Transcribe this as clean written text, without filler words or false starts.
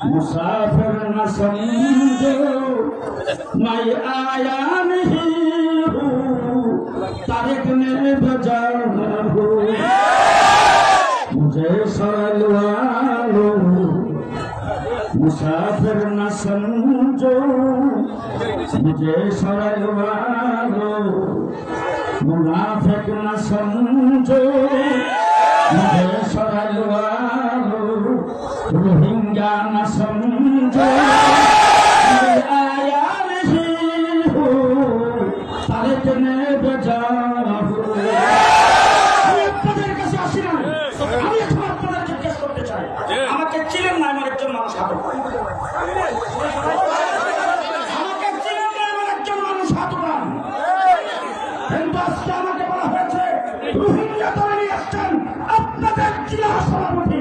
मुसाफिर न समझो मैं आया नहीं हूँ तारिक ने बजाना हो मुझे सरल वालो मुसाफिर न समझो मुझे सरल वालो मुनाफिक न समझो मुझे सरल वालो रोहिंग्या न समझो मैं आया नहीं हूँ तारिक ने बजाना हो আমি আপনাদের কাছে আসি না আমি এখন আপনাদের জিজ্ঞেস করতে চাই আমাকে চিনেন না এমন একজন মানুষ হাত উঠান আমাকে চিনেন না এমন একজন মানুষ হাত উঠান কিন্তু আজকে আমাকে বলা হয়েছে রোহিঙ্গা ধরে নিয়ে আসছেন আপনাদের জেলা সভাপতি